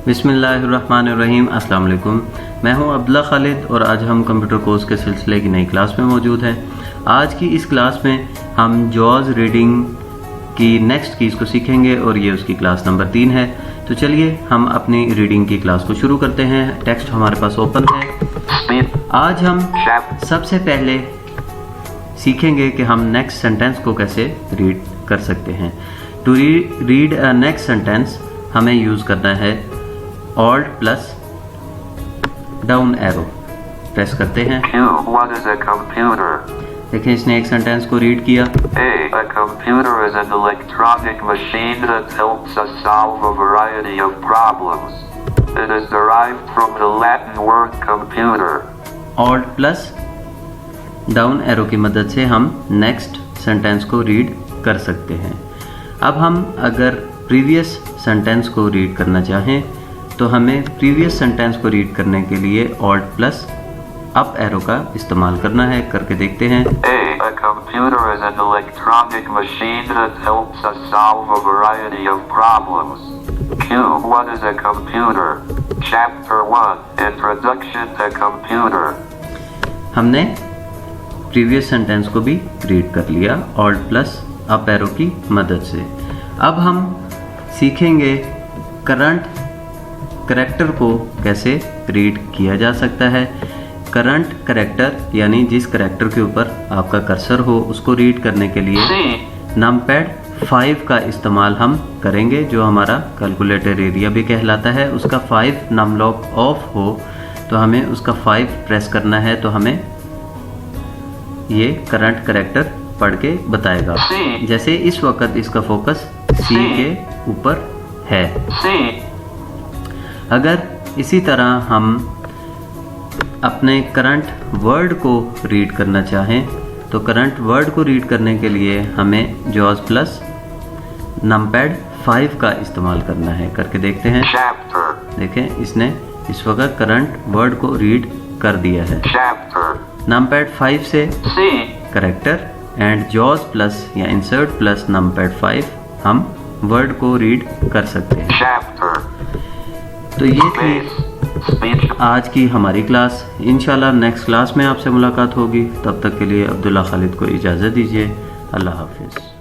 बिस्मिल्लाहिर्रहमानिर्रहीम। अस्सलाम वालेकुम। मैं हूं अब्दुल्ला खालिद और आज हम कंप्यूटर कोर्स के सिलसिले की नई क्लास में मौजूद हैं। आज की इस क्लास में हम जॉज रीडिंग की नेक्स्ट कीज़ को सीखेंगे और ये उसकी क्लास नंबर 3 है। तो चलिए हम अपनी रीडिंग की क्लास को शुरू करते हैं। टेक्स्ट हमारे पास ओपन है। आज हम सबसे पहले सीखेंगे कि हम नेक्स्ट सेंटेंस को कैसे रीड कर सकते हैं। To read a next sentence हमें यूज़ करना है Alt plus down arrow press करते हैं। What is a computer? देखें इसने एक सेंटेंस को रीड किया। A computer is an electronic machine that helps us solve a variety of problems. It is derived from the Latin word computer. Alt plus down arrow की मदद से हम next sentence को रीड कर सकते हैं। अब हम अगर प्रीवियस सेंटेंस को रीड करना चाहें तो हमें प्रीवियस सेंटेंस को रीड करने के लिए Alt प्लस अप एरो का इस्तेमाल करना है। करके देखते हैं। A computer is an electronic machine that helps us solve a variety of problems. Q. What is a computer? Chapter 1. Introduction to computer. हमने प्रीवियस सेंटेंस को भी रीड कर लिया Alt प्लस अप एरो की मदद से। अब हम सीखेंगे करंट करैक्टर को कैसे रीड किया जा सकता है। करंट करैक्टर यानी जिस करैक्टर के ऊपर आपका कर्सर हो उसको रीड करने के लिए नमपैड 5 का इस्तेमाल हम करेंगे, जो हमारा कैलकुलेटर एरिया भी कहलाता है। उसका 5 नमलॉक ऑफ हो तो हमें उसका 5 प्रेस करना है, तो हमें ये करंट करैक्टर पढ़ के बताएगा। जैसे इस वक्त इसका फोकस सी के ऊपर है। अगर इसी तरह हम अपने करंट वर्ड को रीड करना चाहें तो करंट वर्ड को रीड करने के लिए हमें जॉज प्लस नमपैड 5 का इस्तेमाल करना है। करके देखते हैं। देखें इसने इस वक्त करंट वर्ड को रीड कर दिया है। नमपैड 5 से करैक्टर एंड जॉज प्लस या इंसर्ट प्लस नमपैड 5 हम वर्ड को रीड कर सकते हैं। तो ये थी आज की हमारी क्लास। इंशाल्लाह नेक्स्ट क्लास में आपसे मुलाकात होगी। तब तक के लिए अब्दुल्ला खालिद को इजाज़त दीजिए। अल्लाह हाफिज़।